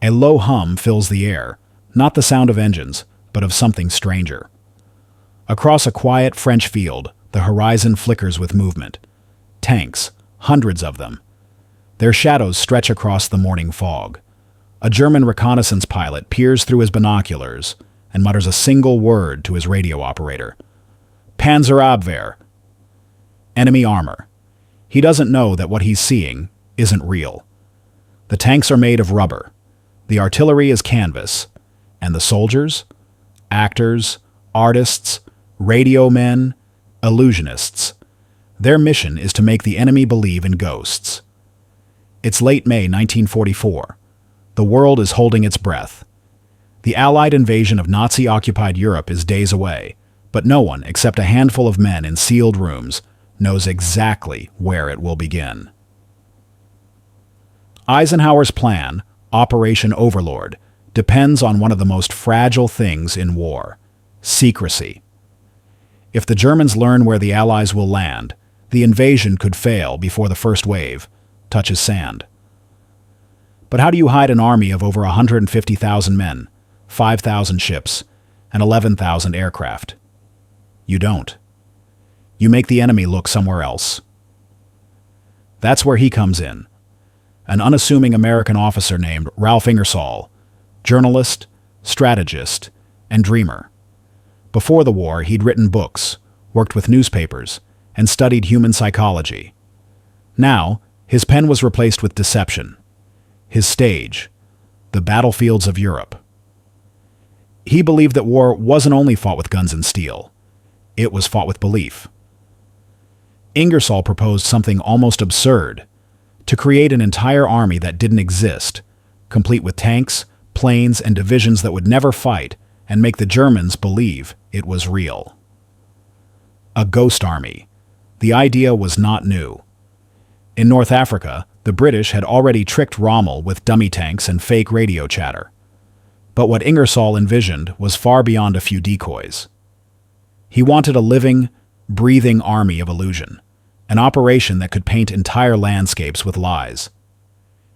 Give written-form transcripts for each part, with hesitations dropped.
A low hum fills the air, not the sound of engines, but of something stranger. Across a quiet French field, the horizon flickers with movement. Tanks, hundreds of them. Their shadows stretch across the morning fog. A German reconnaissance pilot peers through his binoculars and mutters a single word to his radio operator. Panzerabwehr. Enemy armor. He doesn't know that what he's seeing isn't real. The tanks are made of rubber. The artillery is canvas. And the soldiers? Actors, artists, radio men, illusionists. Their mission is to make the enemy believe in ghosts. It's late May 1944. The world is holding its breath. The Allied invasion of Nazi-occupied Europe is days away, but no one except a handful of men in sealed rooms knows exactly where it will begin. Eisenhower's plan, Operation Overlord, depends on one of the most fragile things in war: secrecy. If the Germans learn where the Allies will land, the invasion could fail before the first wave touches sand. But how do you hide an army of over 150,000 men, 5,000 ships, and 11,000 aircraft? You don't. You make the enemy look somewhere else. That's where he comes in. An unassuming American officer named Ralph Ingersoll, journalist, strategist, and dreamer. Before the war, he'd written books, worked with newspapers, and studied human psychology. Now, his pen was replaced with deception. His stage, the battlefields of Europe. He believed that war wasn't only fought with guns and steel. It was fought with belief. Ingersoll proposed something almost absurd: to create an entire army that didn't exist, complete with tanks, planes, and divisions that would never fight, and make the Germans believe it was real. A ghost army. The idea was not new. In North Africa, the British had already tricked Rommel with dummy tanks and fake radio chatter. But what Ingersoll envisioned was far beyond a few decoys. He wanted a living, breathing army of illusion, an operation that could paint entire landscapes with lies.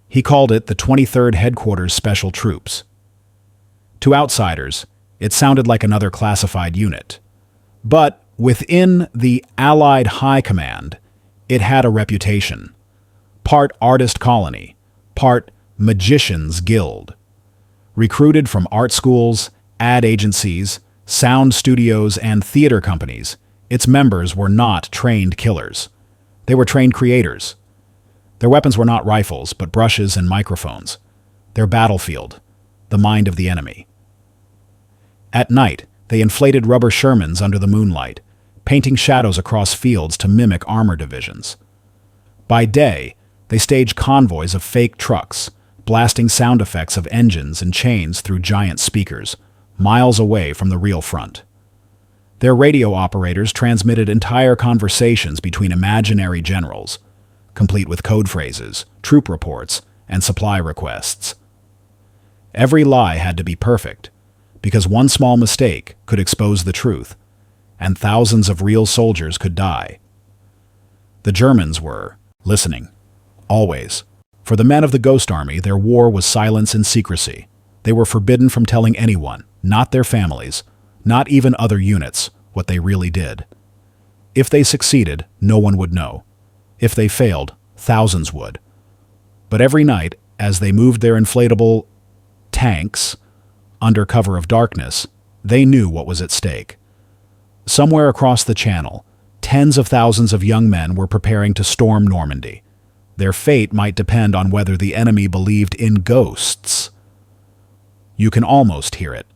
He called it the 23rd Headquarters Special Troops. To outsiders, it sounded like another classified unit. But within the Allied High Command, it had a reputation. Part artist colony, part magician's guild. Recruited from art schools, ad agencies, sound studios, and theater companies, its members were not trained killers. They were trained creators. Their weapons were not rifles, but brushes and microphones. Their battlefield, the mind of the enemy. At night, they inflated rubber Shermans under the moonlight, painting shadows across fields to mimic armor divisions. By day, they staged convoys of fake trucks, blasting sound effects of engines and chains through giant speakers, miles away from the real front. Their radio operators transmitted entire conversations between imaginary generals, complete with code phrases, troop reports, and supply requests. Every lie had to be perfect, because one small mistake could expose the truth, and thousands of real soldiers could die. The Germans were listening, always. For the men of the Ghost Army, their war was silence and secrecy. They were forbidden from telling anyone, not their families, not even other units, what they really did. If they succeeded, no one would know. If they failed, thousands would. But every night, as they moved their inflatable tanks under cover of darkness, they knew what was at stake. Somewhere across the Channel, tens of thousands of young men were preparing to storm Normandy. Their fate might depend on whether the enemy believed in ghosts. You can almost hear it.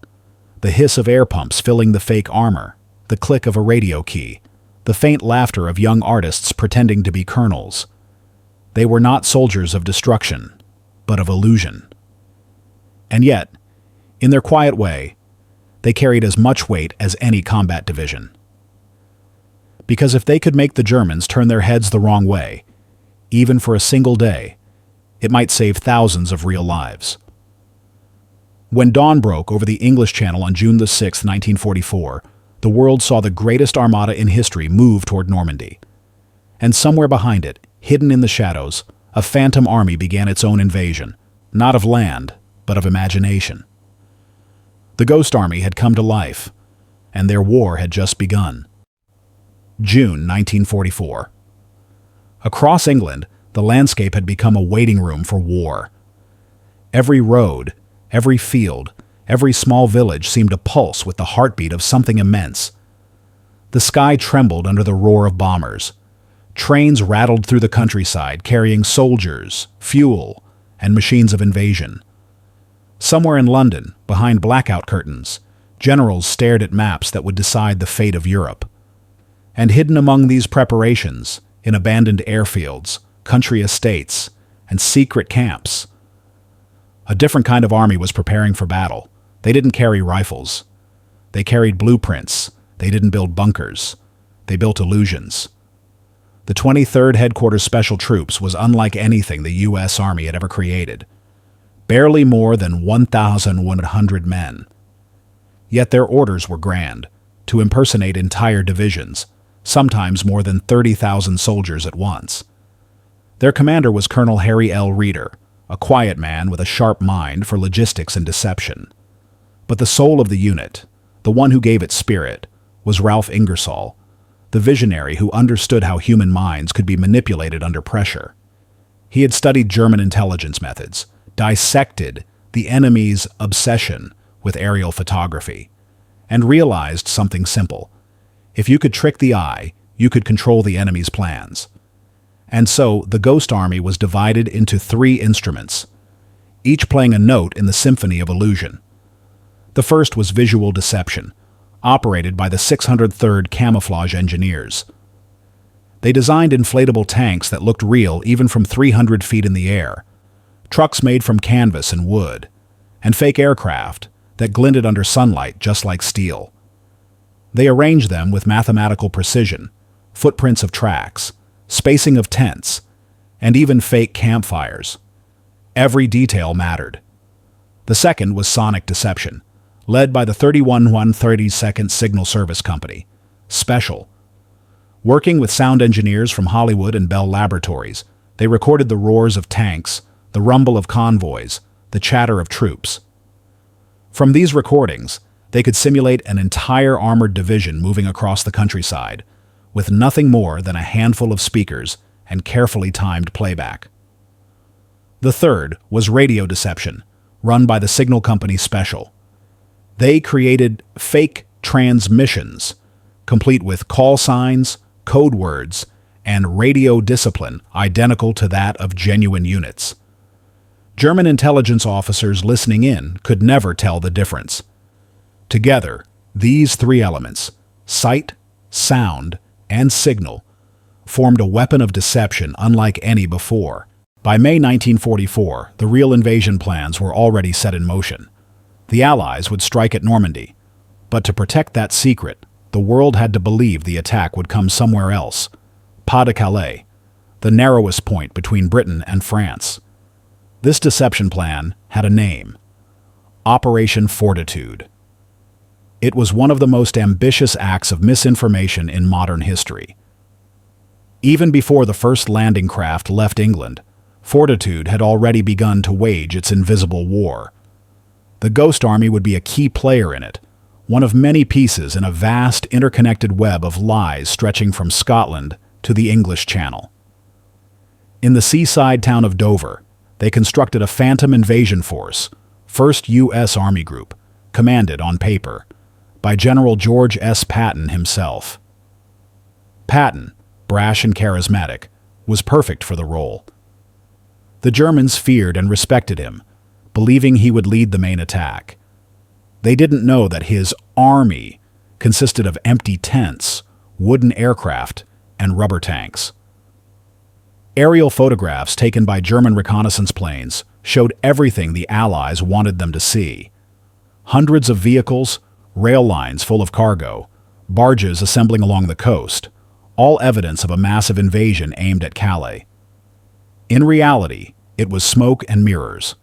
The hiss of air pumps filling the fake armor, the click of a radio key, the faint laughter of young artists pretending to be colonels. They were not soldiers of destruction, but of illusion. And yet, in their quiet way, they carried as much weight as any combat division. Because if they could make the Germans turn their heads the wrong way, even for a single day, it might save thousands of real lives. When dawn broke over the English Channel on June 6, 1944, the world saw the greatest armada in history move toward Normandy. And somewhere behind it, hidden in the shadows, a phantom army began its own invasion, not of land, but of imagination. The Ghost Army had come to life, and their war had just begun. June 1944. Across England, the landscape had become a waiting room for war. Every road, every field, every small village seemed to pulse with the heartbeat of something immense. The sky trembled under the roar of bombers. Trains rattled through the countryside, carrying soldiers, fuel, and machines of invasion. Somewhere in London, behind blackout curtains, generals stared at maps that would decide the fate of Europe. And hidden among these preparations, in abandoned airfields, country estates, and secret camps, a different kind of army was preparing for battle. They didn't carry rifles. They carried blueprints. They didn't build bunkers. They built illusions. The 23rd Headquarters Special Troops was unlike anything the U.S. Army had ever created. Barely more than 1,100 men. Yet their orders were grand, to impersonate entire divisions, sometimes more than 30,000 soldiers at once. Their commander was Colonel Harry L. Reeder, a quiet man with a sharp mind for logistics and deception. But the soul of the unit, the one who gave it spirit, was Ralph Ingersoll, the visionary who understood how human minds could be manipulated under pressure. He had studied German intelligence methods, dissected the enemy's obsession with aerial photography, and realized something simple. If you could trick the eye, you could control the enemy's plans. And so the Ghost Army was divided into 3 instruments, each playing a note in the symphony of illusion. The first was visual deception, operated by the 603rd Camouflage Engineers. They designed inflatable tanks that looked real even from 300 feet in the air, trucks made from canvas and wood, and fake aircraft that glinted under sunlight just like steel. They arranged them with mathematical precision, footprints of tracks, spacing of tents, and even fake campfires. Every detail mattered. The second was sonic deception, led by the 31/132nd Signal Service Company, Special. Working with sound engineers from Hollywood and Bell Laboratories, they recorded the roars of tanks, the rumble of convoys, the chatter of troops. From these recordings, they could simulate an entire armored division moving across the countryside, with nothing more than a handful of speakers and carefully timed playback. The third was radio deception, run by the Signal Company Special. They created fake transmissions, complete with call signs, code words, and radio discipline identical to that of genuine units. German intelligence officers listening in could never tell the difference. Together, these 3 elements, sight, sound, and signal, formed a weapon of deception unlike any before. By May 1944, the real invasion plans were already set in motion. The Allies would strike at Normandy, but to protect that secret, the world had to believe the attack would come somewhere else, Pas-de-Calais, the narrowest point between Britain and France. This deception plan had a name: Operation Fortitude. It was one of the most ambitious acts of misinformation in modern history. Even before the first landing craft left England, Fortitude had already begun to wage its invisible war. The Ghost Army would be a key player in it, one of many pieces in a vast interconnected web of lies stretching from Scotland to the English Channel. In the seaside town of Dover, they constructed a phantom invasion force, 1st U.S. Army Group, commanded on paper by General George S. Patton himself. Patton, brash and charismatic, was perfect for the role. The Germans feared and respected him, believing he would lead the main attack. They didn't know that his army consisted of empty tents, wooden aircraft, and rubber tanks. Aerial photographs taken by German reconnaissance planes showed everything the Allies wanted them to see. Hundreds of vehicles, rail lines full of cargo, barges assembling along the coast, all evidence of a massive invasion aimed at Calais. In reality, it was smoke and mirrors.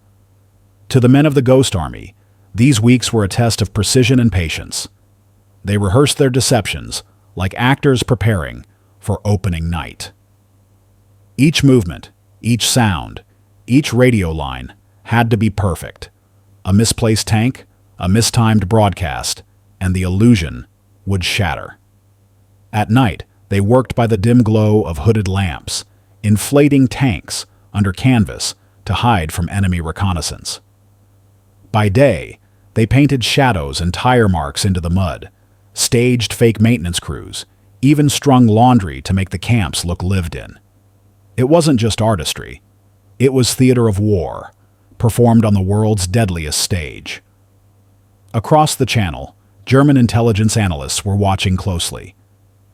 To the men of the Ghost Army, these weeks were a test of precision and patience. They rehearsed their deceptions like actors preparing for opening night. Each movement, each sound, each radio line had to be perfect, A misplaced tank, a mistimed broadcast, and the illusion would shatter. At night, they worked by the dim glow of hooded lamps, inflating tanks under canvas to hide from enemy reconnaissance. By day, they painted shadows and tire marks into the mud, staged fake maintenance crews, even strung laundry to make the camps look lived in. It wasn't just artistry. It was theater of war, performed on the world's deadliest stage. Across the channel, German intelligence analysts were watching closely.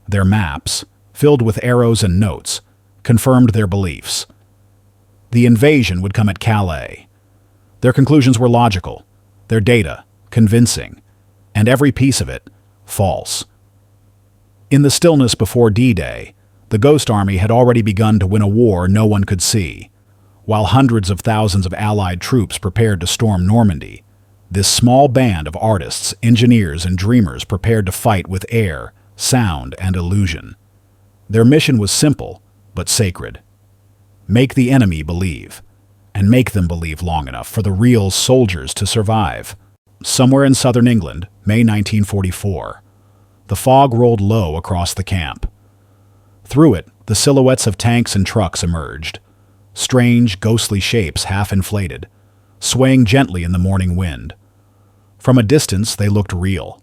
Their maps, filled with arrows and notes, confirmed their beliefs. The invasion would come at Calais. Their conclusions were logical, their data convincing, and every piece of it false. In the stillness before D-Day, the Ghost Army had already begun to win a war no one could see. While hundreds of thousands of Allied troops prepared to storm Normandy, this small band of artists, engineers, and dreamers prepared to fight with air, sound, and illusion. Their mission was simple, but sacred. Make the enemy believe, and make them believe long enough for the real soldiers to survive. Somewhere in southern England, May 1944, the fog rolled low across the camp. Through it, the silhouettes of tanks and trucks emerged, strange, ghostly shapes half-inflated, swaying gently in the morning wind. From a distance, they looked real.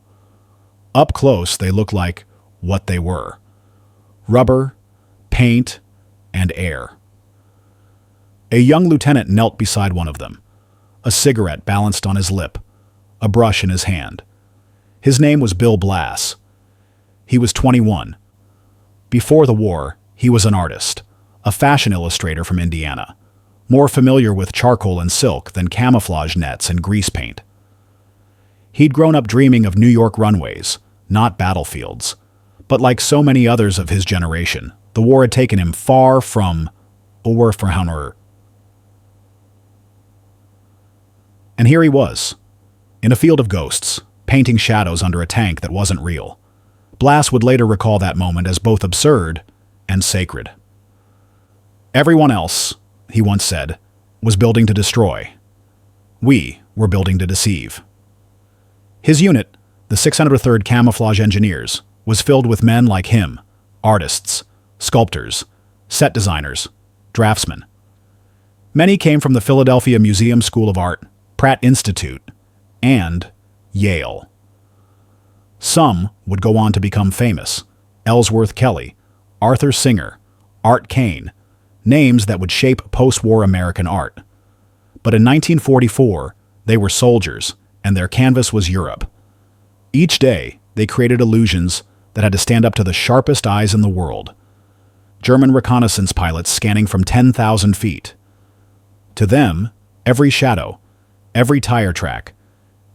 Up close, they looked like what they were: rubber, paint, and air. A young lieutenant knelt beside one of them, a cigarette balanced on his lip, a brush in his hand. His name was Bill Blass. He was 21. Before the war, he was an artist, a fashion illustrator from Indiana, more familiar with charcoal and silk than camouflage nets and grease paint. He'd grown up dreaming of New York runways, not battlefields. But like so many others of his generation, the war had taken him far from Orfrahunner. And here he was, in a field of ghosts, painting shadows under a tank that wasn't real. Blass would later recall that moment as both absurd and sacred. Everyone else, he once said, was building to destroy. We were building to deceive. His unit, the 603rd Camouflage Engineers, was filled with men like him, artists, sculptors, set designers, draftsmen. Many came from the Philadelphia Museum School of Art, Pratt Institute, and Yale. Some would go on to become famous: Ellsworth Kelly, Arthur Singer, Art Kane, names that would shape post-war American art. But in 1944, they were soldiers, and their canvas was Europe. Each day, they created illusions that had to stand up to the sharpest eyes in the world. German reconnaissance pilots scanning from 10,000 feet. To them, every shadow, every tire track,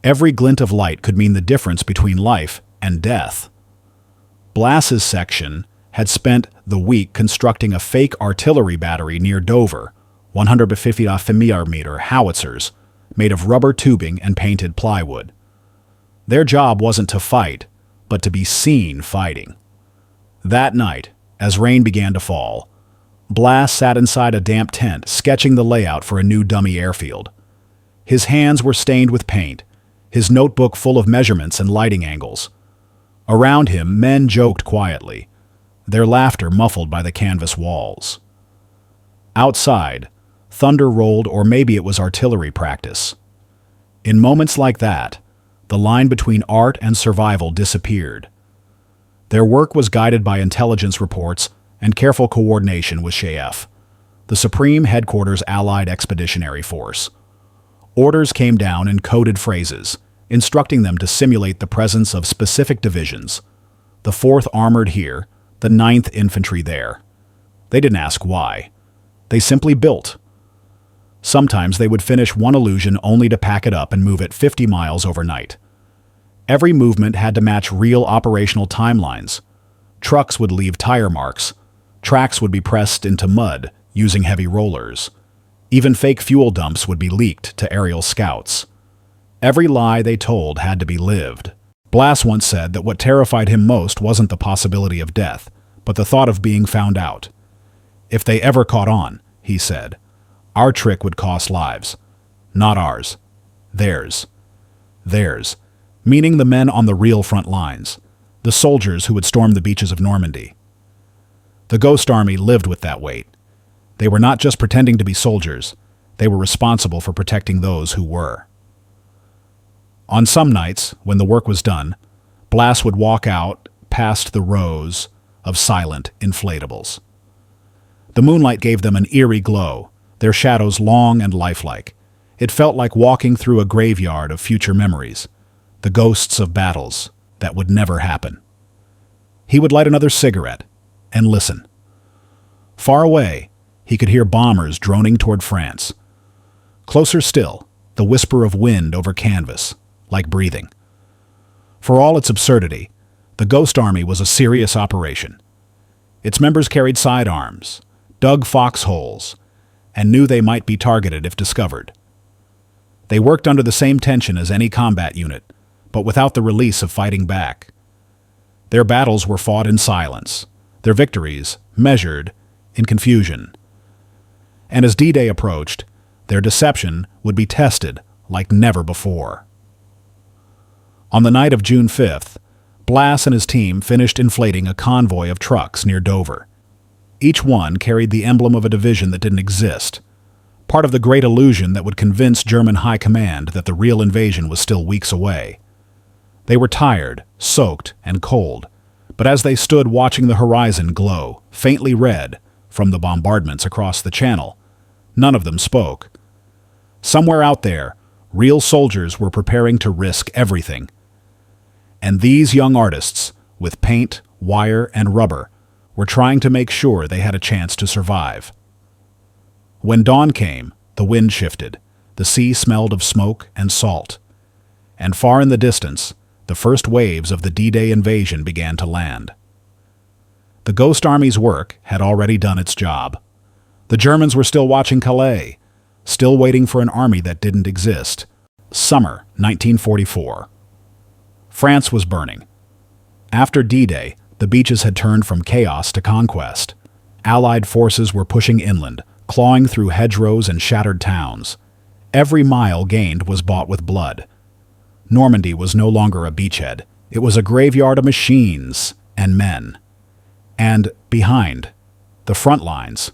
every glint of light could mean the difference between life and death. Blass's section had spent the week constructing a fake artillery battery near Dover, 150 mm howitzers, made of rubber tubing and painted plywood. Their job wasn't to fight, but to be seen fighting. That night, as rain began to fall, Blass sat inside a damp tent sketching the layout for a new dummy airfield. His hands were stained with paint, his notebook full of measurements and lighting angles. Around him, men joked quietly, their laughter muffled by the canvas walls. Outside, thunder rolled, or maybe it was artillery practice. In moments like that, the line between art and survival disappeared. Their work was guided by intelligence reports and careful coordination with SHAEF, the Supreme Headquarters Allied Expeditionary Force. Orders came down in coded phrases, instructing them to simulate the presence of specific divisions: the 4th Armored here, the 9th Infantry there. They didn't ask why. They simply built. Sometimes they would finish one illusion only to pack it up and move it 50 miles overnight. Every movement had to match real operational timelines. Trucks would leave tire marks. Tracks would be pressed into mud using heavy rollers. Even fake fuel dumps would be leaked to aerial scouts. Every lie they told had to be lived. Blass once said that what terrified him most wasn't the possibility of death, but the thought of being found out. If they ever caught on, he said, our trick would cost lives. Not ours. Theirs. Theirs. Meaning the men on the real front lines, the soldiers who would storm the beaches of Normandy. The Ghost Army lived with that weight. They were not just pretending to be soldiers, they were responsible for protecting those who were. On some nights, when the work was done, Blas would walk out past the rows of silent inflatables. The moonlight gave them an eerie glow, their shadows long and lifelike. It felt like walking through a graveyard of future memories, the ghosts of battles that would never happen. He would light another cigarette and listen. Far away, he could hear bombers droning toward France. Closer still, the whisper of wind over canvas, like breathing. For all its absurdity, the Ghost Army was a serious operation. Its members carried sidearms, dug foxholes, and knew they might be targeted if discovered. They worked under the same tension as any combat unit, but without the release of fighting back. Their battles were fought in silence, their victories measured in confusion. And as D-Day approached, their deception would be tested like never before. On the night of June 5th, Blas and his team finished inflating a convoy of trucks near Dover. Each one carried the emblem of a division that didn't exist, part of the great illusion that would convince German high command that the real invasion was still weeks away. They were tired, soaked, and cold, but as they stood watching the horizon glow, faintly red, from the bombardments across the channel, none of them spoke. Somewhere out there, real soldiers were preparing to risk everything. And these young artists, with paint, wire, and rubber, were trying to make sure they had a chance to survive. When dawn came, the wind shifted, the sea smelled of smoke and salt, and far in the distance, the first waves of the D-Day invasion began to land. The Ghost Army's work had already done its job. The Germans were still watching Calais, still waiting for an army that didn't exist. Summer 1944. France was burning. After D-Day, the beaches had turned from chaos to conquest. Allied forces were pushing inland, clawing through hedgerows and shattered towns. Every mile gained was bought with blood. Normandy was no longer a beachhead. It was a graveyard of machines and men. And behind, the front lines,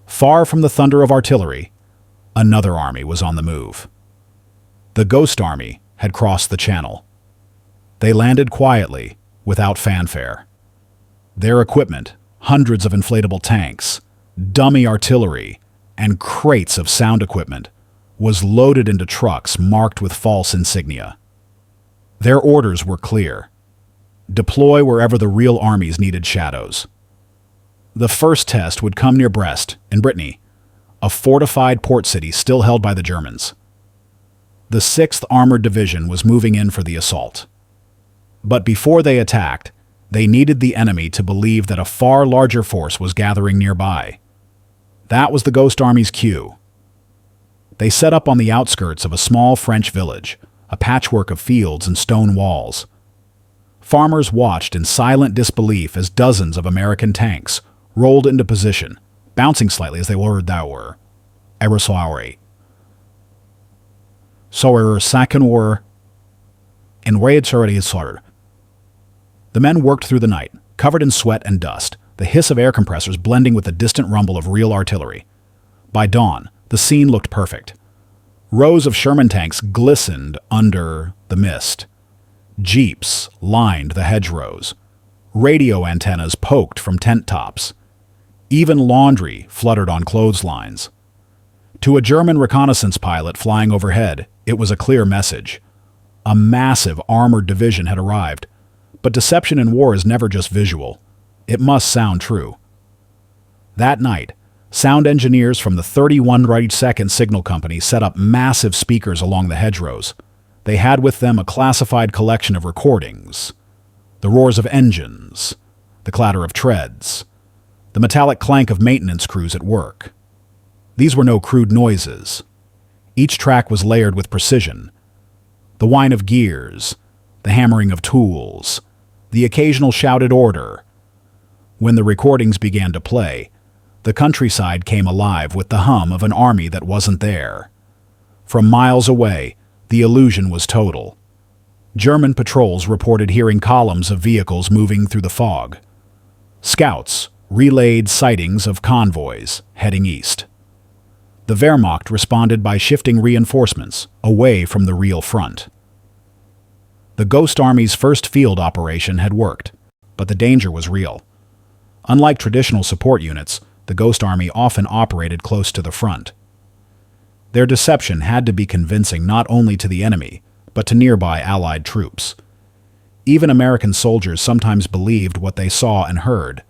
far from the thunder of artillery, another army was on the move. The Ghost Army had crossed the Channel. They landed quietly, without fanfare. Their equipment, hundreds of inflatable tanks, dummy artillery, and crates of sound equipment, was loaded into trucks marked with false insignia. Their orders were clear. Deploy wherever the real armies needed shadows. The first test would come near Brest, in Brittany, a fortified port city still held by the Germans. The 6th Armored Division was moving in for the assault. But before they attacked, they needed the enemy to believe that a far larger force was gathering nearby. That was the Ghost Army's cue. They set up on the outskirts of a small French village, a patchwork of fields and stone walls. Farmers watched in silent disbelief as dozens of American tanks rolled into position, bouncing slightly as they were. The men worked through the night, covered in sweat and dust, the hiss of air compressors blending with the distant rumble of real artillery. By dawn, the scene looked perfect. Rows of Sherman tanks glistened under the mist. Jeeps lined the hedgerows. Radio antennas poked from tent tops. Even laundry fluttered on clotheslines. To a German reconnaissance pilot flying overhead, it was a clear message. A massive armored division had arrived, but deception in war is never just visual. It must sound true. That night, sound engineers from the 31-radii-second signal company set up massive speakers along the hedgerows. They had with them a classified collection of recordings. The roars of engines, the clatter of treads, the metallic clank of maintenance crews at work. These were no crude noises. Each track was layered with precision. The whine of gears, the hammering of tools, the occasional shouted order. When the recordings began to play, the countryside came alive with the hum of an army that wasn't there. From miles away, The illusion was total. German patrols reported hearing columns of vehicles moving through the fog. Scouts relayed sightings of convoys heading east. The Wehrmacht responded by shifting reinforcements away from the real front. The Ghost Army's first field operation had worked, but the danger was real. Unlike traditional support units, the Ghost Army often operated close to the front. Their deception had to be convincing not only to the enemy, but to nearby Allied troops. Even American soldiers sometimes believed what they saw and heard,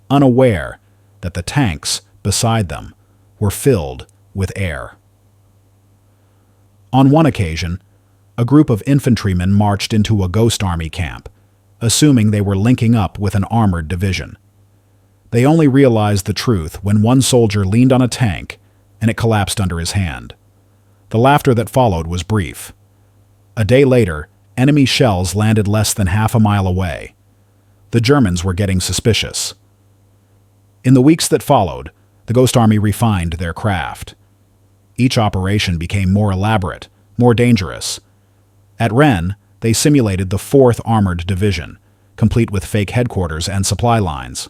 unaware that the tanks beside them were filled with air. On one occasion, a group of infantrymen marched into a Ghost Army camp, assuming they were linking up with an armored division. They only realized the truth when one soldier leaned on a tank and it collapsed under his hand. The laughter that followed was brief. A day later, enemy shells landed less than half a mile away. The Germans were getting suspicious. In the weeks that followed, the Ghost Army refined their craft. Each operation became more elaborate, more dangerous. At Rennes, they simulated the 4th Armored Division, complete with fake headquarters and supply lines.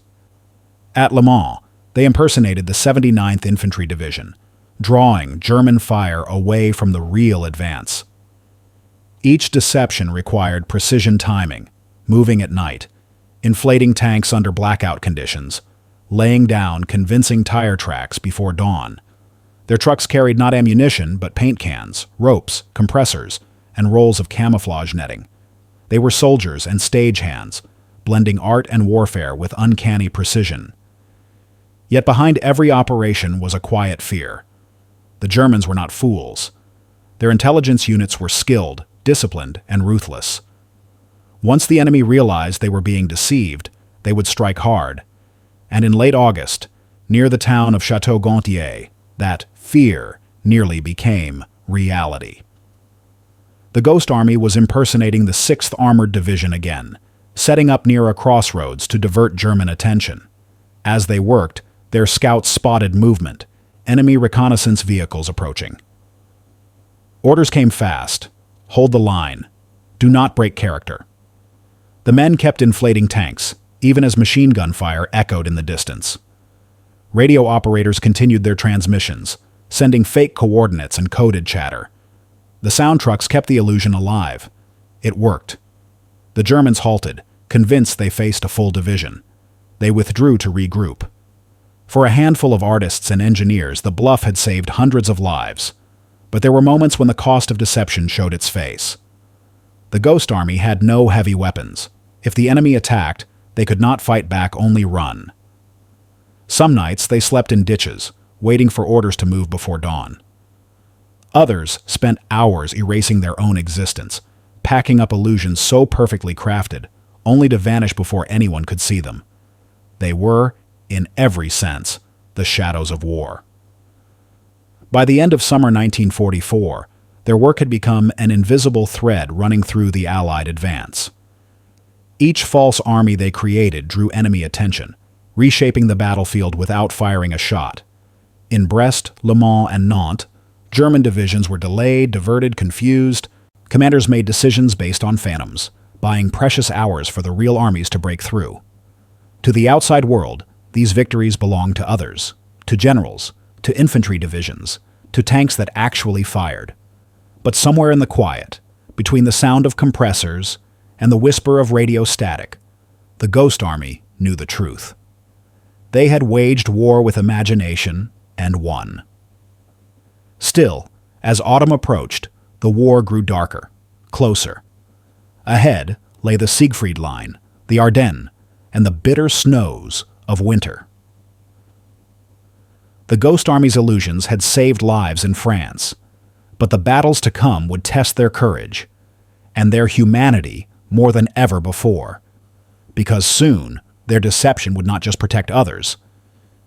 At Le Mans, they impersonated the 79th Infantry Division, drawing German fire away from the real advance. Each deception required precision timing, moving at night, inflating tanks under blackout conditions, laying down convincing tire tracks before dawn. Their trucks carried not ammunition, but paint cans, ropes, compressors, and rolls of camouflage netting. They were soldiers and stagehands, blending art and warfare with uncanny precision. Yet behind every operation was a quiet fear. The Germans were not fools. Their intelligence units were skilled, disciplined, and ruthless. Once the enemy realized they were being deceived, they would strike hard. And in late August, near the town of Château-Gontier, that fear nearly became reality. The Ghost Army was impersonating the 6th Armored Division again, setting up near a crossroads to divert German attention. As they worked, their scouts spotted movement, enemy reconnaissance vehicles approaching. Orders came fast. Hold the line. Do not break character. The men kept inflating tanks, even as machine gun fire echoed in the distance. Radio operators continued their transmissions, sending fake coordinates and coded chatter. The sound trucks kept the illusion alive. It worked. The Germans halted, convinced they faced a full division. They withdrew to regroup. For a handful of artists and engineers, the bluff had saved hundreds of lives. But there were moments when the cost of deception showed its face. The Ghost Army had no heavy weapons. If the enemy attacked, they could not fight back, only run. Some nights they slept in ditches, waiting for orders to move before dawn. Others spent hours erasing their own existence, packing up illusions so perfectly crafted, only to vanish before anyone could see them. They were, in every sense, the shadows of war. By the end of summer 1944, their work had become an invisible thread running through the Allied advance. Each false army they created drew enemy attention, reshaping the battlefield without firing a shot. In Brest, Le Mans, and Nantes, German divisions were delayed, diverted, confused. Commanders made decisions based on phantoms, buying precious hours for the real armies to break through. To the outside world, these victories belonged to others, to generals, to infantry divisions, to tanks that actually fired. But somewhere in the quiet, between the sound of compressors and the whisper of radio static, the Ghost Army knew the truth. They had waged war with imagination and won. Still, as autumn approached, the war grew darker, closer. Ahead lay the Siegfried Line, the Ardennes, and the bitter snows of winter. The Ghost Army's illusions had saved lives in France, but the battles to come would test their courage and their humanity more than ever before, because soon their deception would not just protect others,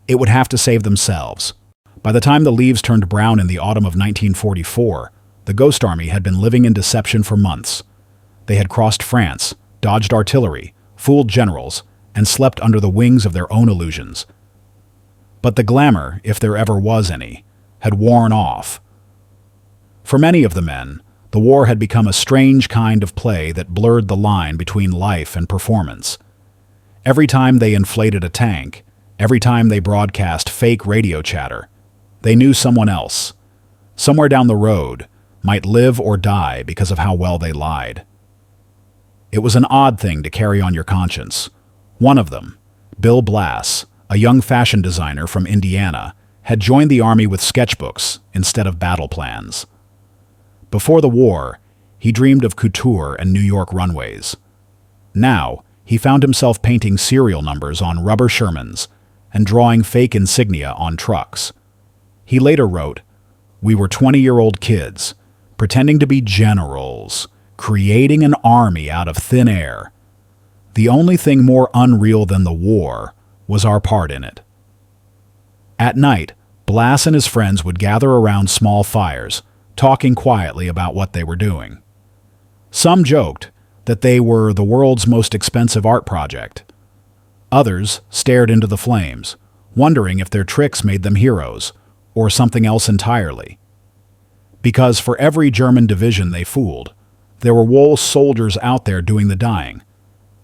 it would have to save themselves. By the time the leaves turned brown in the autumn of 1944, the Ghost Army had been living in deception for months. They had crossed France, dodged artillery, fooled generals, and slept under the wings of their own illusions. But the glamour, if there ever was any, had worn off. For many of the men, The war had become a strange kind of play that blurred the line between life and performance. Every time they inflated a tank, every time they broadcast fake radio chatter, they knew someone else, somewhere down the road, might live or die because of how well they lied. It was an odd thing to carry on your conscience. One of them, Bill Blass, a young fashion designer from Indiana, had joined the army with sketchbooks instead of battle plans. Before the war, he dreamed of couture and New York runways. Now, he found himself painting serial numbers on rubber Shermans and drawing fake insignia on trucks. He later wrote, "We were 20-year-old kids, pretending to be generals, creating an army out of thin air. The only thing more unreal than the war was our part in it." At night, Blass and his friends would gather around small fires, talking quietly about what they were doing. Some joked that they were the world's most expensive art project. Others stared into the flames, wondering if their tricks made them heroes, or something else entirely. Because for every German division they fooled, there were whole soldiers out there doing the dying,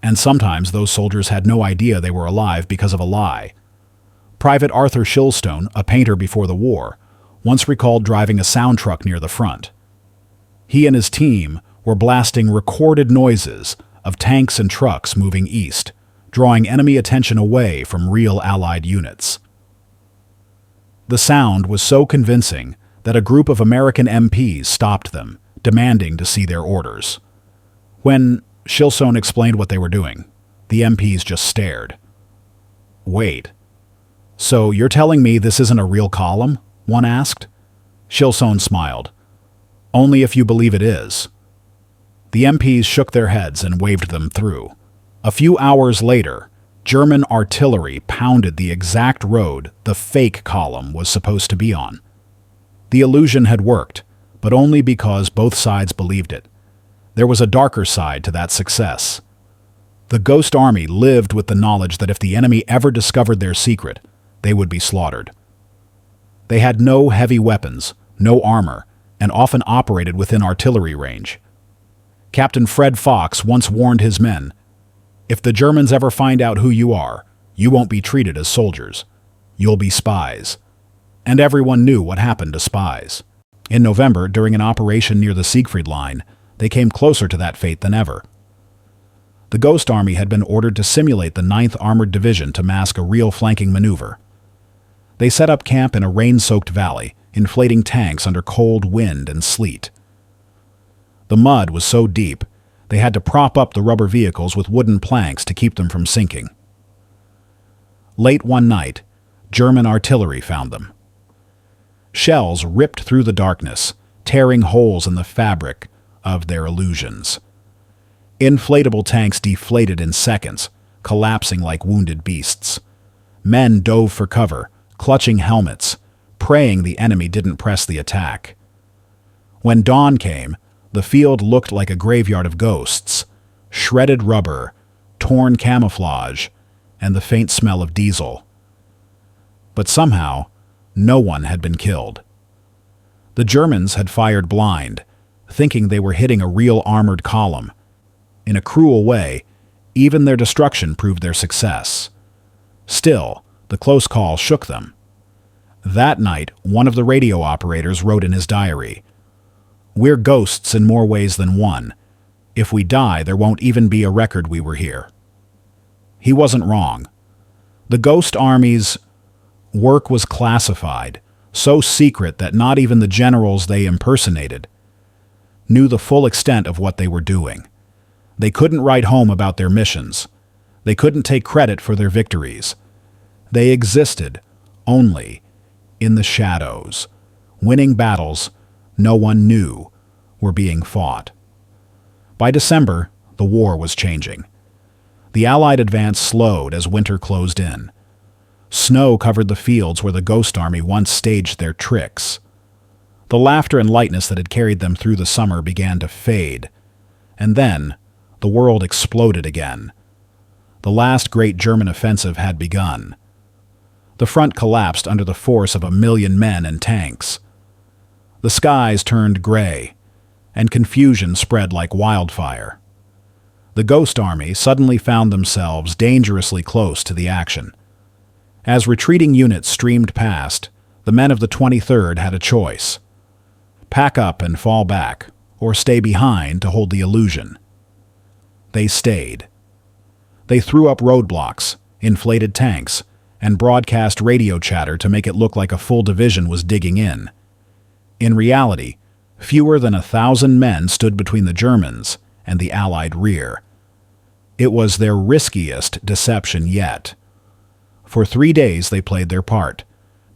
and sometimes those soldiers had no idea they were alive because of a lie. Private Arthur Shilstone, a painter before the war, once recalled driving a sound truck near the front. He and his team were blasting recorded noises of tanks and trucks moving east, drawing enemy attention away from real Allied units. The sound was so convincing that a group of American MPs stopped them, demanding to see their orders. When Shilstone explained what they were doing, the MPs just stared. "Wait, so you're telling me this isn't a real column?" one asked. Shilstone smiled. "Only if you believe it is." The MPs shook their heads and waved them through. A few hours later, German artillery pounded the exact road the fake column was supposed to be on. The illusion had worked, but only because both sides believed it. There was a darker side to that success. The Ghost Army lived with the knowledge that if the enemy ever discovered their secret, they would be slaughtered. They had no heavy weapons, no armor, and often operated within artillery range. Captain Fred Fox once warned his men, "If the Germans ever find out who you are, you won't be treated as soldiers. You'll be spies." And everyone knew what happened to spies. In November, during an operation near the Siegfried Line, they came closer to that fate than ever. The Ghost Army had been ordered to simulate the 9th Armored Division to mask a real flanking maneuver. They set up camp in a rain-soaked valley, inflating tanks under cold wind and sleet. The mud was so deep, they had to prop up the rubber vehicles with wooden planks to keep them from sinking. Late one night, German artillery found them. Shells ripped through the darkness, tearing holes in the fabric of their illusions. Inflatable tanks deflated in seconds, collapsing like wounded beasts. Men dove for cover, clutching helmets, praying the enemy didn't press the attack. When dawn came, the field looked like a graveyard of ghosts, shredded rubber, torn camouflage, and the faint smell of diesel. But somehow, no one had been killed. The Germans had fired blind, thinking they were hitting a real armored column. In a cruel way, even their destruction proved their success. Still, the close call shook them. That night, one of the radio operators wrote in his diary, "We're ghosts in more ways than one. If we die, there won't even be a record we were here." He wasn't wrong. The Ghost Army's work was classified, so secret that not even the generals they impersonated knew the full extent of what they were doing. They couldn't write home about their missions. They couldn't take credit for their victories. They existed only in the shadows, winning battles no one knew were being fought. By December, the war was changing. The Allied advance slowed as winter closed in. Snow covered the fields where the Ghost Army once staged their tricks. The laughter and lightness that had carried them through the summer began to fade. And then, the world exploded again. The last great German offensive had begun. The front collapsed under the force of 1 million men and tanks. The skies turned gray, and confusion spread like wildfire. The Ghost Army suddenly found themselves dangerously close to the action. As retreating units streamed past, the men of the 23rd had a choice: pack up and fall back, or stay behind to hold the illusion. They stayed. They threw up roadblocks, inflated tanks, and broadcast radio chatter to make it look like a full division was digging in. In reality, fewer than 1,000 men stood between the Germans and the Allied rear. It was their riskiest deception yet. For 3 days they played their part,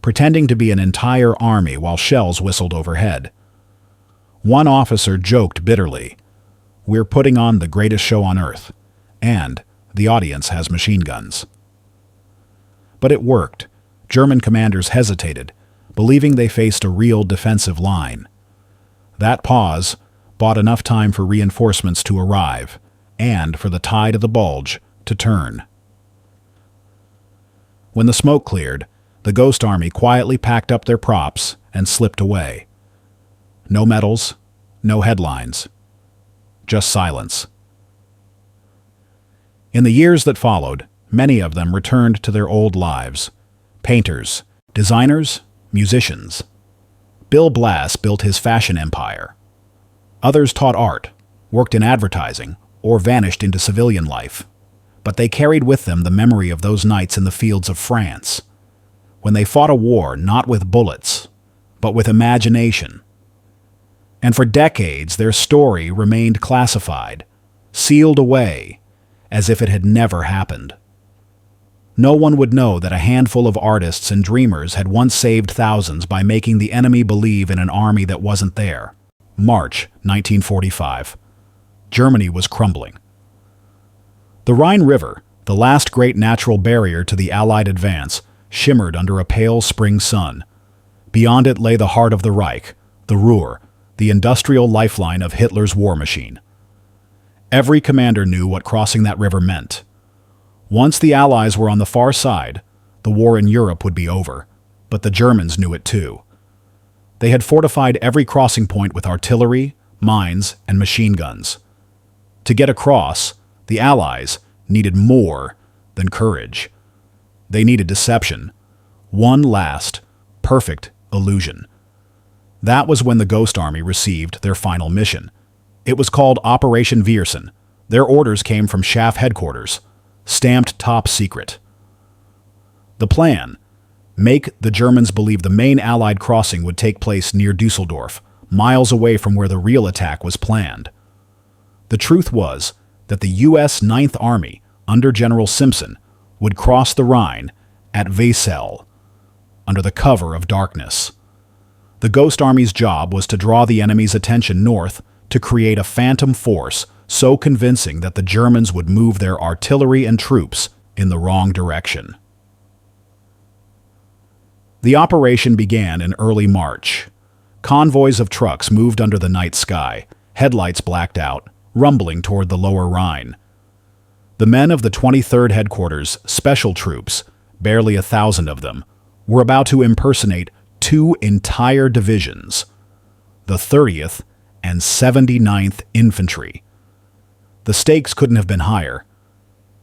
pretending to be an entire army while shells whistled overhead. One officer joked bitterly, "We're putting on the greatest show on earth, and the audience has machine guns." But it worked. German commanders hesitated, believing they faced a real defensive line. That pause bought enough time for reinforcements to arrive, and for the tide of the bulge to turn. When the smoke cleared, the Ghost Army quietly packed up their props and slipped away. No medals, no headlines, just silence. In the years that followed, many of them returned to their old lives: painters, designers, musicians. Bill Blass built his fashion empire. Others taught art, worked in advertising, or vanished into civilian life. But they carried with them the memory of those nights in the fields of France, when they fought a war not with bullets, but with imagination. And for decades their story remained classified, sealed away, as if it had never happened. No one would know that a handful of artists and dreamers had once saved thousands by making the enemy believe in an army that wasn't there. March 1945. Germany was crumbling. The Rhine River, the last great natural barrier to the Allied advance, shimmered under a pale spring sun. Beyond it lay the heart of the Reich, the Ruhr, the industrial lifeline of Hitler's war machine. Every commander knew what crossing that river meant. Once the Allies were on the far side, the war in Europe would be over, but the Germans knew it too. They had fortified every crossing point with artillery, mines, and machine guns. To get across, the Allies needed more than courage. They needed deception. One last, perfect illusion. That was when the Ghost Army received their final mission. It was called Operation Viersen. Their orders came from Chaff headquarters, stamped top secret. The plan: make the Germans believe the main Allied crossing would take place near Dusseldorf, miles away from where the real attack was planned. The truth was that the U.S. Ninth Army, under General Simpson, would cross the Rhine at Wesel, under the cover of darkness. The Ghost Army's job was to draw the enemy's attention north to create a phantom force so convincing that the Germans would move their artillery and troops in the wrong direction. The operation began in early March. Convoys of trucks moved under the night sky, headlights blacked out, rumbling toward the lower Rhine. The men of the 23rd Headquarters Special Troops, barely 1,000 of them, were about to impersonate 2 entire divisions, the 30th and 79th Infantry. The stakes couldn't have been higher.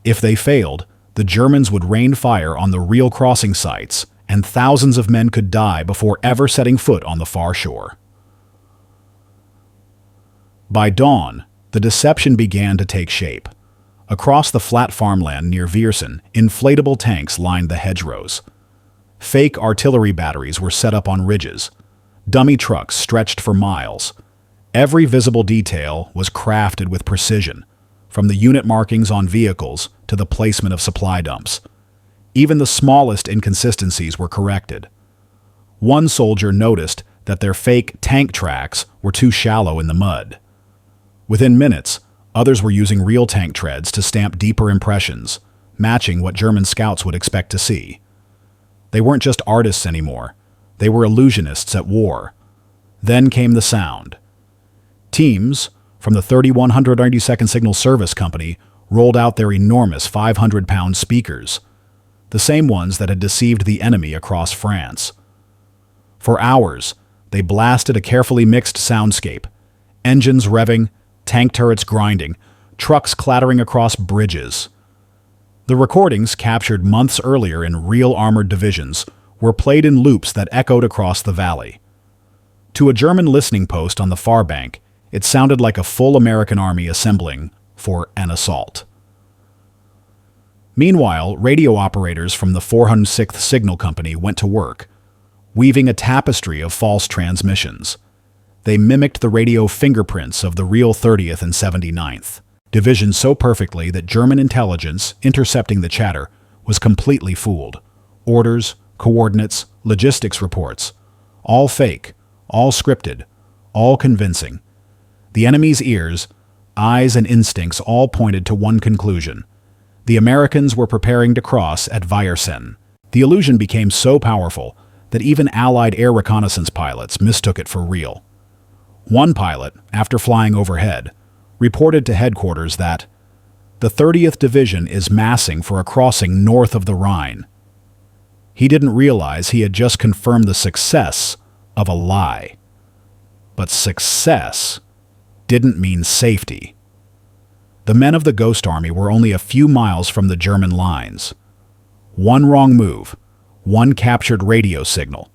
If they failed, the Germans would rain fire on the real crossing sites, and thousands of men could die before ever setting foot on the far shore. By dawn, the deception began to take shape. Across the flat farmland near Viersen, inflatable tanks lined the hedgerows. Fake artillery batteries were set up on ridges. Dummy trucks stretched for miles. Every visible detail was crafted with precision, from the unit markings on vehicles to the placement of supply dumps. Even the smallest inconsistencies were corrected. One soldier noticed that their fake tank tracks were too shallow in the mud. Within minutes, others were using real tank treads to stamp deeper impressions, matching what German scouts would expect to see. They weren't just artists anymore. They were illusionists at war. Then came the sound. Teams from the 3192nd Signal Service Company rolled out their enormous 500-pound speakers, the same ones that had deceived the enemy across France. For hours, they blasted a carefully mixed soundscape, Engines revving, tank turrets grinding, trucks clattering across bridges. The recordings, captured months earlier in real armored divisions, were played in loops that echoed across the valley. To a German listening post on the far bank, it sounded like a full American army assembling for an assault. Meanwhile, radio operators from the 406th Signal Company went to work, weaving a tapestry of false transmissions. They mimicked the radio fingerprints of the real 30th and 79th Division so perfectly that German intelligence, intercepting the chatter, was completely fooled. Orders, coordinates, logistics reports, all fake, all scripted, all convincing. The enemy's ears, eyes, and instincts all pointed to one conclusion. The Americans were preparing to cross at Viersen. The illusion became so powerful that even Allied air reconnaissance pilots mistook it for real. One pilot, after flying overhead, reported to headquarters that the 30th Division is massing for a crossing north of the Rhine. He didn't realize he had just confirmed the success of a lie. But success didn't mean safety. The men of the Ghost Army were only a few miles from the German lines. One wrong move, one captured radio signal,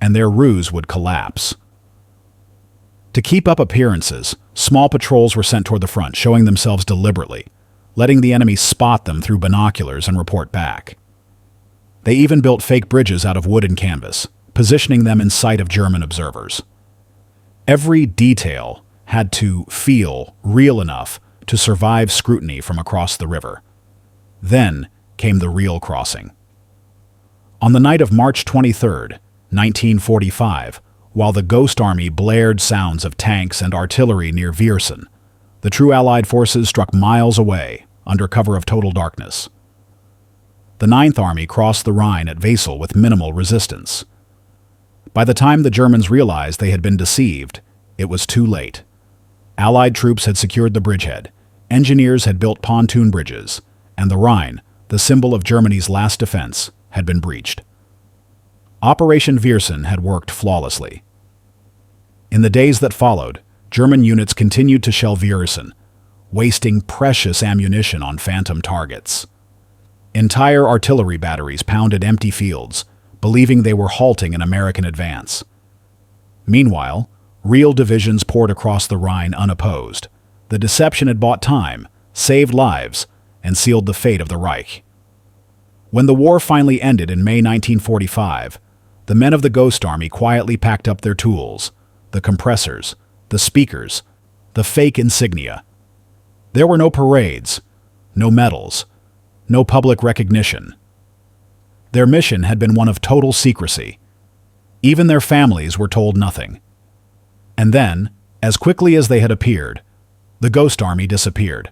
and their ruse would collapse. To keep up appearances, small patrols were sent toward the front, showing themselves deliberately, letting the enemy spot them through binoculars and report back. They even built fake bridges out of wood and canvas, positioning them in sight of German observers. Every detail had to feel real enough to survive scrutiny from across the river. Then came the real crossing. On the night of March 23, 1945, while the Ghost Army blared sounds of tanks and artillery near Viersen, the true Allied forces struck miles away, under cover of total darkness. The Ninth Army crossed the Rhine at Wesel with minimal resistance. By the time the Germans realized they had been deceived, it was too late. Allied troops had secured the bridgehead, engineers had built pontoon bridges, and the Rhine, the symbol of Germany's last defense, had been breached. Operation Viersen had worked flawlessly. In the days that followed, German units continued to shell Viersen, wasting precious ammunition on phantom targets. Entire artillery batteries pounded empty fields, believing they were halting an American advance. Meanwhile, real divisions poured across the Rhine unopposed. The deception had bought time, saved lives, and sealed the fate of the Reich. When the war finally ended in May 1945, the men of the Ghost Army quietly packed up their tools, the compressors, the speakers, the fake insignia. There were no parades, no medals, no public recognition. Their mission had been one of total secrecy. Even their families were told nothing. And then, as quickly as they had appeared, the Ghost Army disappeared.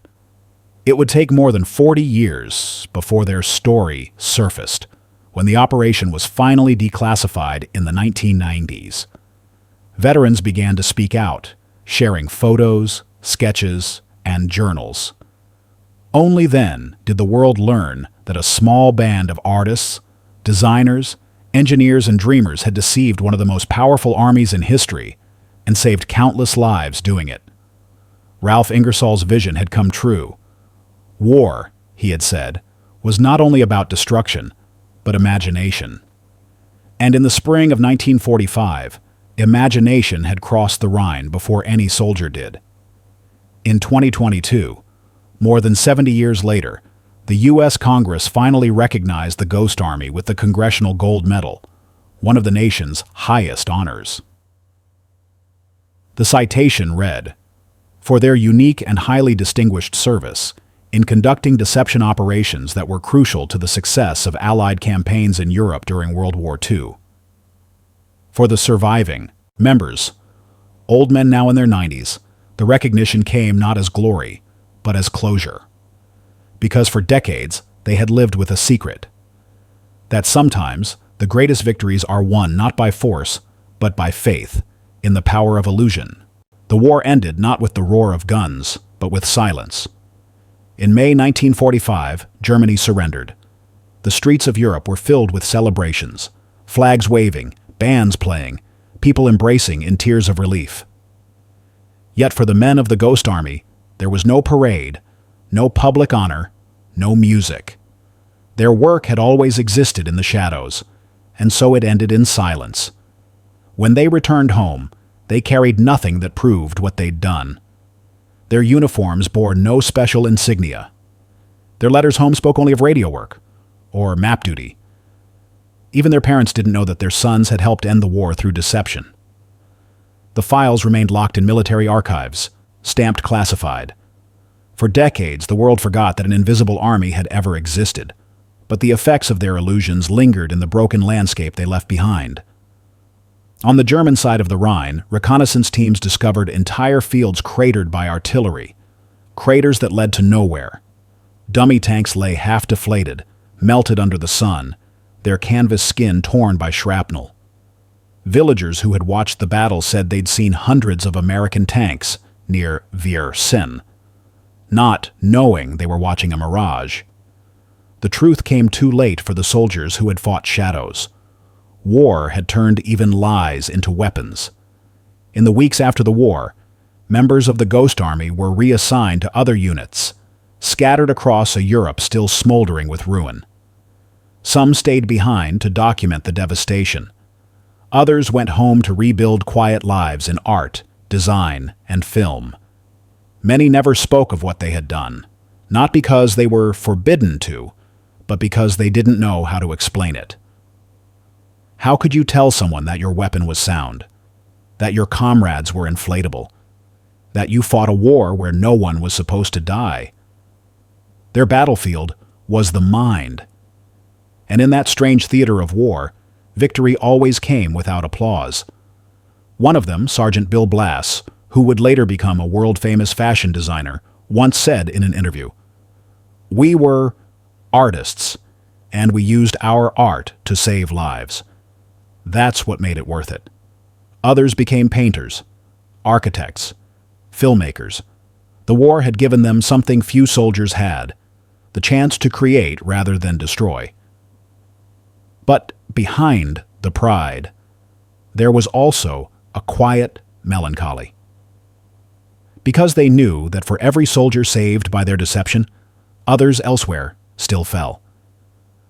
It would take more than 40 years before their story surfaced, when the operation was finally declassified in the 1990s. Veterans began to speak out, sharing photos, sketches, and journals. Only then did the world learn that a small band of artists, designers, engineers, and dreamers had deceived one of the most powerful armies in history and saved countless lives doing it. Ralph Ingersoll's vision had come true. War, he had said, was not only about destruction, but imagination. And in the spring of 1945, imagination had crossed the Rhine before any soldier did. In 2022, more than 70 years later, the U.S. Congress finally recognized the Ghost Army with the Congressional Gold Medal, one of the nation's highest honors. The citation read, "For their unique and highly distinguished service in conducting deception operations that were crucial to the success of Allied campaigns in Europe during World War II. For the surviving members, old men now in their 90s, the recognition came not as glory, but as closure. Because for decades, they had lived with a secret. That sometimes, the greatest victories are won not by force, but by faith, in the power of illusion. The war ended not with the roar of guns, but with silence. In May 1945, Germany surrendered. The streets of Europe were filled with celebrations, flags waving, bands playing, people embracing in tears of relief. Yet for the men of the Ghost Army, there was no parade, no public honor, no music. Their work had always existed in the shadows, and so it ended in silence. When they returned home, they carried nothing that proved what they'd done. Their uniforms bore no special insignia. Their letters home spoke only of radio work, or map duty. Even their parents didn't know that their sons had helped end the war through deception. The files remained locked in military archives, stamped classified. For decades, the world forgot that an invisible army had ever existed, but the effects of their illusions lingered in the broken landscape they left behind. On the German side of the Rhine, reconnaissance teams discovered entire fields cratered by artillery, craters that led to nowhere. Dummy tanks lay half deflated, melted under the sun, their canvas skin torn by shrapnel. Villagers who had watched the battle said they'd seen hundreds of American tanks near Viersen, not knowing they were watching a mirage. The truth came too late for the soldiers who had fought shadows. War had turned even lies into weapons. In the weeks after the war, members of the Ghost Army were reassigned to other units, scattered across a Europe still smoldering with ruin. Some stayed behind to document the devastation. Others went home to rebuild quiet lives in art, design, and film. Many never spoke of what they had done, not because they were forbidden to, but because they didn't know how to explain it. How could you tell someone that your weapon was sound, that your comrades were inflatable, that you fought a war where no one was supposed to die? Their battlefield was the mind. And in that strange theater of war, victory always came without applause. One of them, Sergeant Bill Blass, who would later become a world-famous fashion designer, once said in an interview, "We were artists, and we used our art to save lives. That's what made it worth it." Others became painters, architects, filmmakers. The war had given them something few soldiers had, the chance to create rather than destroy. But behind the pride, there was also a quiet melancholy. Because they knew that for every soldier saved by their deception, others elsewhere still fell.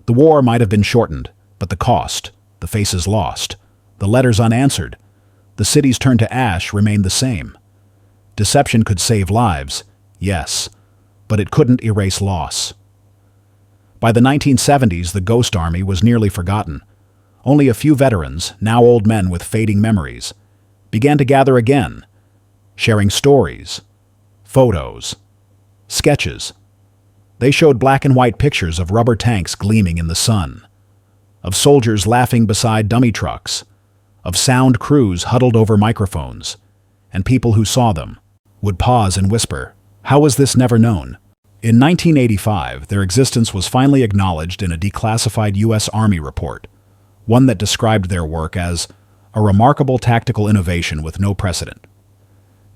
The war might have been shortened, but the cost, the faces lost, the letters unanswered, the cities turned to ash remained the same. Deception could save lives, yes, but it couldn't erase loss. By the 1970s, the Ghost Army was nearly forgotten. Only a few veterans, now old men with fading memories, began to gather again, sharing stories, photos, sketches. They showed black and white pictures of rubber tanks gleaming in the sun, of soldiers laughing beside dummy trucks, of sound crews huddled over microphones, and people who saw them would pause and whisper, "How was this never known?" In 1985, their existence was finally acknowledged in a declassified U.S. Army report, one that described their work as a remarkable tactical innovation with no precedent.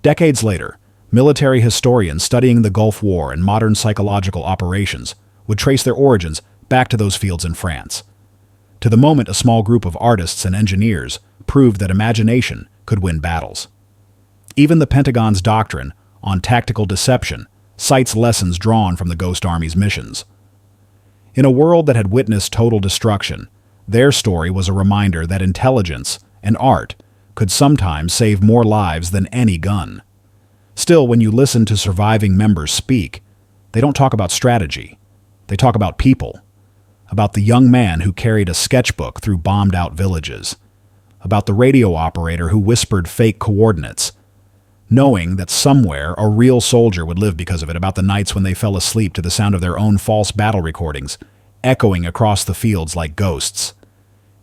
Decades later, military historians studying the Gulf War and modern psychological operations would trace their origins back to those fields in France. To the moment, a small group of artists and engineers proved that imagination could win battles. Even the Pentagon's doctrine on tactical deception cites lessons drawn from the Ghost Army's missions. In a world that had witnessed total destruction, their story was a reminder that intelligence and art could sometimes save more lives than any gun. Still, when you listen to surviving members speak, they don't talk about strategy. They talk about people, about the young man who carried a sketchbook through bombed-out villages, about the radio operator who whispered fake coordinates, knowing that somewhere a real soldier would live because of it, about the nights when they fell asleep to the sound of their own false battle recordings, echoing across the fields like ghosts.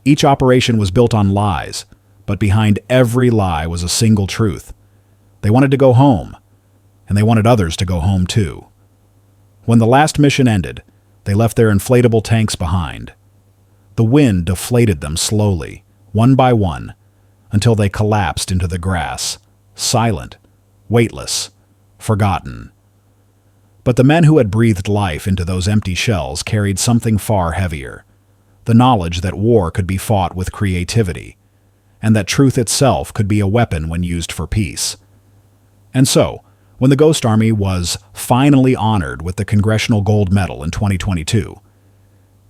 Each operation was built on lies, but behind every lie was a single truth. They wanted to go home, and they wanted others to go home too. When the last mission ended, they left their inflatable tanks behind. The wind deflated them slowly, one by one, until they collapsed into the grass, silent, weightless, forgotten. But the men who had breathed life into those empty shells carried something far heavier, the knowledge that war could be fought with creativity, and that truth itself could be a weapon when used for peace. And so, when the Ghost Army was finally honored with the Congressional Gold Medal in 2022,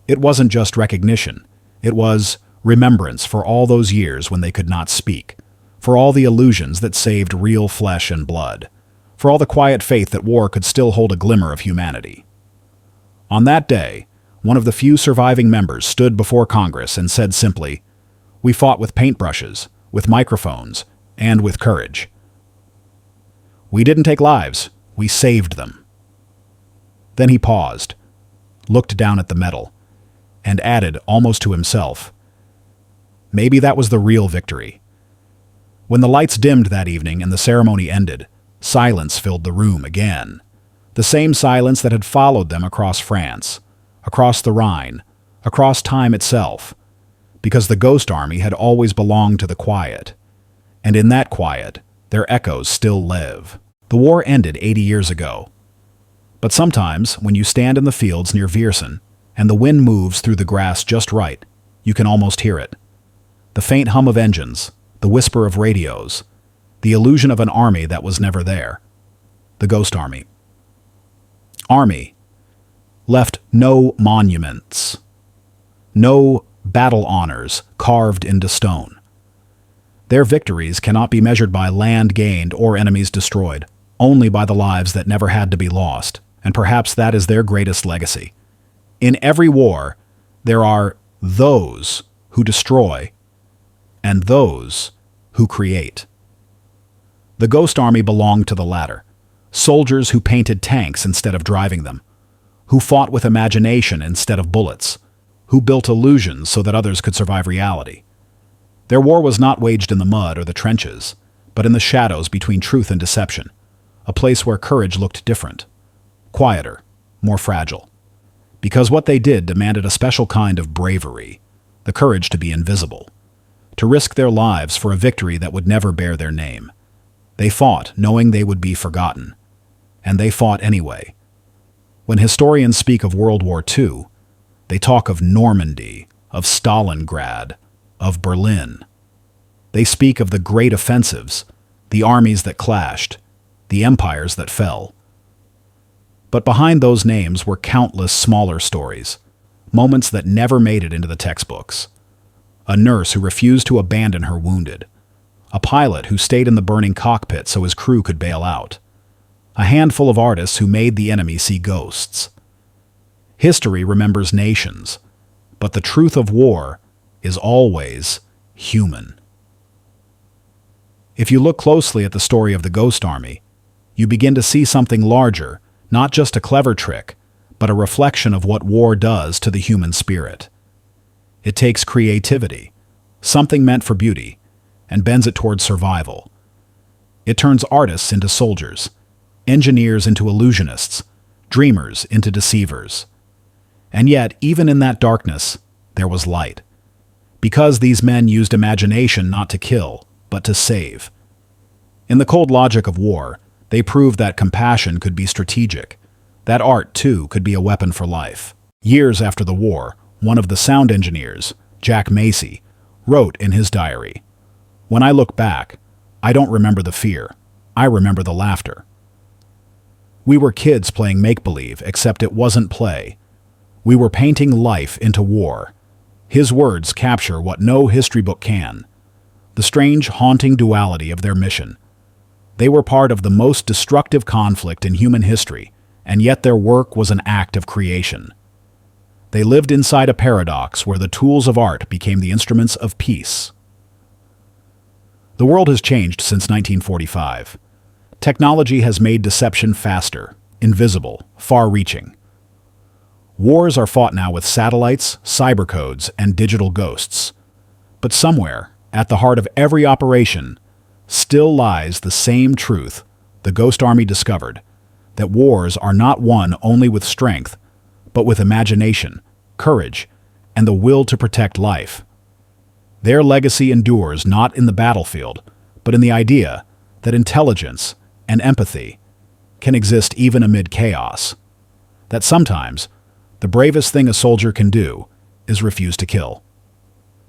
it wasn't just recognition, it was remembrance for all those years when they could not speak, for all the illusions that saved real flesh and blood, for all the quiet faith that war could still hold a glimmer of humanity. On that day, one of the few surviving members stood before Congress and said simply, "We fought with paintbrushes, with microphones, and with courage. We didn't take lives, we saved them." Then he paused, looked down at the medal, and added almost to himself, "Maybe that was the real victory." When the lights dimmed that evening and the ceremony ended, silence filled the room again. The same silence that had followed them across France, across the Rhine, across time itself, because the Ghost Army had always belonged to the quiet, and in that quiet, their echoes still live. The war ended 80 years ago. But sometimes, when you stand in the fields near Viersen, and the wind moves through the grass just right, you can almost hear it. The faint hum of engines, the whisper of radios, the illusion of an army that was never there. The Ghost Army. Army left no monuments, no battle honors carved into stone. Their victories cannot be measured by land gained or enemies destroyed, only by the lives that never had to be lost, and perhaps that is their greatest legacy. In every war, there are those who destroy and those who create. The Ghost Army belonged to the latter, soldiers who painted tanks instead of driving them, who fought with imagination instead of bullets, who built illusions so that others could survive reality. Their war was not waged in the mud or the trenches, but in the shadows between truth and deception, a place where courage looked different, quieter, more fragile. Because what they did demanded a special kind of bravery, the courage to be invisible, to risk their lives for a victory that would never bear their name. They fought knowing they would be forgotten, and they fought anyway. When historians speak of World War II, they talk of Normandy, of Stalingrad, of Berlin. They speak of the great offensives, the armies that clashed, the empires that fell. But behind those names were countless smaller stories, moments that never made it into the textbooks. A nurse who refused to abandon her wounded. A pilot who stayed in the burning cockpit so his crew could bail out. A handful of artists who made the enemy see ghosts. History remembers nations, but the truth of war is always human. If you look closely at the story of the Ghost Army, you begin to see something larger, not just a clever trick, but a reflection of what war does to the human spirit. It takes creativity, something meant for beauty, and bends it towards survival. It turns artists into soldiers, engineers into illusionists, dreamers into deceivers. And yet, even in that darkness, there was light. Because these men used imagination not to kill, but to save. In the cold logic of war, they proved that compassion could be strategic, that art, too, could be a weapon for life. Years after the war, one of the sound engineers, Jack Macy, wrote in his diary, "When I look back, I don't remember the fear, I remember the laughter. We were kids playing make-believe, except it wasn't play. We were painting life into war." His words capture what no history book can, the strange, haunting duality of their mission. They were part of the most destructive conflict in human history, and yet their work was an act of creation. They lived inside a paradox where the tools of art became the instruments of peace. The world has changed since 1945. Technology has made deception faster, invisible, far-reaching. Wars are fought now with satellites, cybercodes, and digital ghosts. But somewhere, at the heart of every operation, still lies the same truth the Ghost Army discovered, that wars are not won only with strength, but with imagination, courage, and the will to protect life. Their legacy endures not in the battlefield, but in the idea that intelligence and empathy can exist even amid chaos. That sometimes, the bravest thing a soldier can do is refuse to kill.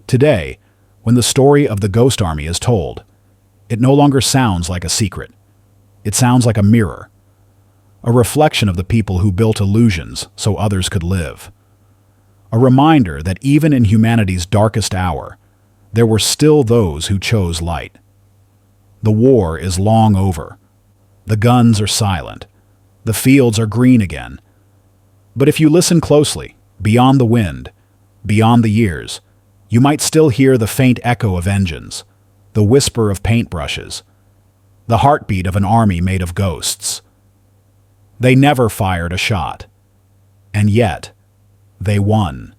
Today, when the story of the Ghost Army is told, it no longer sounds like a secret. It sounds like a mirror, a reflection of the people who built illusions so others could live. A reminder that even in humanity's darkest hour, there were still those who chose light. The war is long over. The guns are silent. The fields are green again. But if you listen closely, beyond the wind, beyond the years, you might still hear the faint echo of engines, the whisper of paintbrushes, the heartbeat of an army made of ghosts. They never fired a shot. And yet, they won.